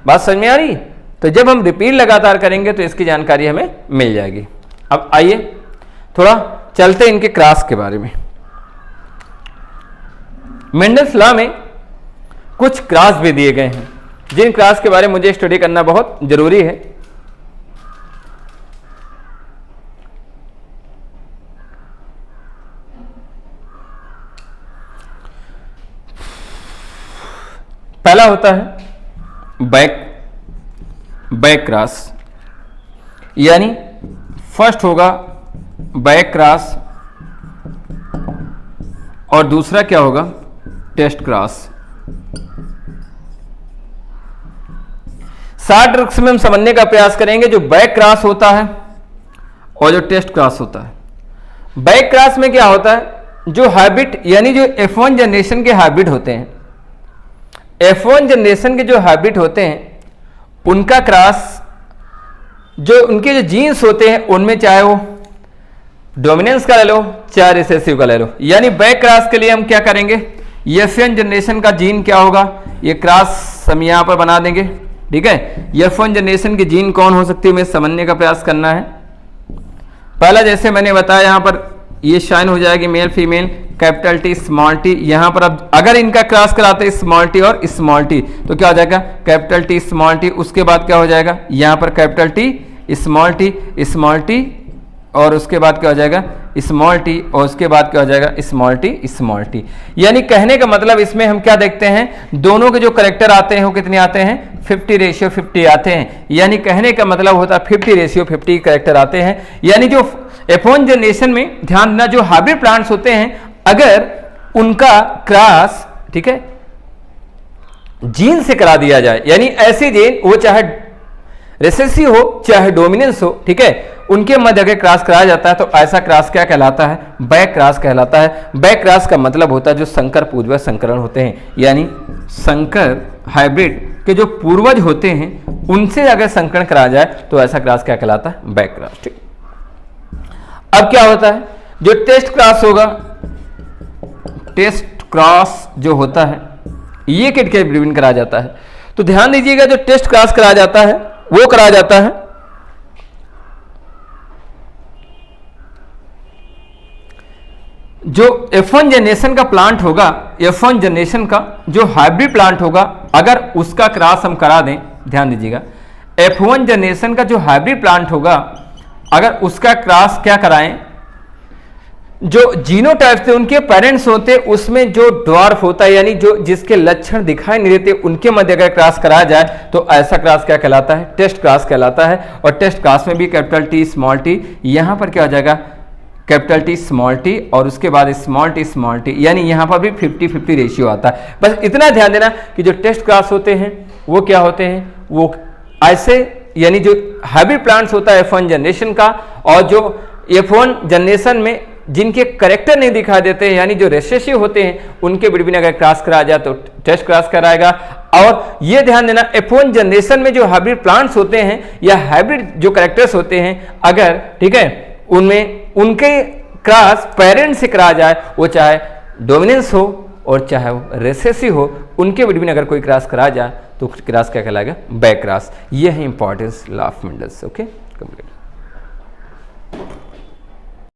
बात समझ में आ रही। तो जब हम रिपीट लगातार करेंगे तो इसकी जानकारी हमें मिल जाएगी। अब आइए थोड़ा चलते इनके क्रॉस के बारे में। मेंडल्स लॉ में कुछ क्रॉस भी दिए गए हैं, जिन क्रॉस के बारे में मुझे स्टडी करना बहुत जरूरी है। पहला होता है बैक क्रॉस, यानी फर्स्ट होगा बैक क्रॉस और दूसरा क्या होगा, टेस्ट क्रॉस। शॉर्ट ट्रिक्स में हम समझने का प्रयास करेंगे जो बैक क्रॉस होता है और जो टेस्ट क्रॉस होता है। बैक क्रॉस में क्या होता है, जो हाइब्रिड यानी जो F1 जनरेशन के हाइब्रिड होते हैं, F1 जनरेशन के जो हाइब्रिड होते हैं उनका क्रॉस, जो उनके जो जीन्स होते हैं उनमें चाहे वो डोमिनेंस का ले लो चाहे रिसेसिव का ले लो। यानी बैक क्रॉस के लिए हम क्या करेंगे, F1 जनरेशन का जीन क्या होगा, ये क्रॉस हम यहां पर बना देंगे। ठीक है, F1 जनरेशन की जीन कौन हो सकती है, हमें समझने का प्रयास करना है। पहला जैसे मैंने बताया यहां पर ये शाइन हो जाएगी male female, capital T small T. यहां पर अब अगर इनका क्रॉस कराते स्मॉल टी और स्मॉल टी तो क्या हो जाएगा, कैपिटल टी स्मॉल टी। उसके बाद क्या हो जाएगा, यहां पर कैपिटल टी स्मॉल टी और उसके बाद क्या हो जाएगा स्मॉल टी, और उसके बाद क्या हो जाएगा स्मॉल टी। यानी कहने का मतलब इसमें हम क्या देखते हैं, दोनों के जो करेक्टर आते हैं वो कितने आते हैं, 50:50 आते हैं। यानी कहने का मतलब होता है 50:50 करेक्टर आते हैं। यानी जो F1 जनरेशन में ध्यान देना, जो हाइब्रिड प्लांट्स होते हैं अगर उनका क्रॉस, ठीक है, जीन से करा दिया जाए, यानी ऐसे जीन वो चाहे रिसेसिव हो चाहे डोमिनेंस हो, ठीक है, उनके मध्य अगर क्रॉस कराया जाता है तो ऐसा क्रॉस क्या कहलाता है, बैक क्रॉस कहलाता है। बैक क्रॉस का मतलब होता है जो संकर पूर्वज संकरण होते हैं, यानी संकर हाइब्रिड के जो पूर्वज होते हैं उनसे अगर संकरण कराया जाए तो ऐसा क्रॉस क्या कहलाता है, बैक क्रॉस। ठीक, अब क्या होता है, जो टेस्ट क्रॉस होगा, टेस्ट क्रॉस जो होता है ये किट के बिटवीन कराया जाता है। तो ध्यान दीजिएगा, जो टेस्ट क्रॉस कराया जाता है वो कराया जाता है जो F1 जनरेशन का प्लांट होगा, F1 जनरेशन का जो हाइब्रिड प्लांट होगा अगर उसका क्रॉस हम करा दें, ध्यान दीजिएगा, F1 जनरेशन का जो हाइब्रिड प्लांट होगा अगर उसका क्रॉस क्या कराएं, जो जीनोटाइप से उनके पेरेंट्स होते उसमें जो ड्वार्फ होता है, यानी जो जिसके लक्षण दिखाई नहीं देते उनके मध्य अगर क्रॉस कराया जाए तो ऐसा क्रॉस क्या कहलाता है, टेस्ट क्रॉस कहलाता है। और टेस्ट क्रॉस में भी कैपिटल टी स्मॉल टी, यहां पर क्या हो जाएगा कैपिटल टी स्मॉल टी और उसके बाद स्मॉल टी, यानी यहां पर भी 50-50 रेशियो आता है। बस इतना ध्यान देना कि जो टेस्ट क्रॉस होते हैं वो क्या होते हैं, वो ऐसे यानी जो हाइब्रिड प्लांट्स होता है F1 जनरेशन का, और जो F1 जनरेशन में जिनके करेक्टर नहीं दिखाई देते हैं यानी जो रेसेसिव होते हैं उनके बिटवीन अगर क्रॉस कराया जाए तो टेस्ट क्रॉस कराएगा। और ये ध्यान देना, F1 जनरेशन में जो हाइब्रिड प्लांट्स होते हैं या हाइब्रिड जो करेक्टर्स होते हैं अगर, ठीक है, उनमें उनके क्रॉस पेरेंट से कराया जाए, वो चाहे डोमिनेंस हो और चाहे वो रेसेसिव हो, उनके बिटवीन अगर कोई क्रॉस कराया जाए तो क्रॉस क्या कहलाएगा, बैक क्रॉस। ये है importance law of Mendel's. Okay, complete.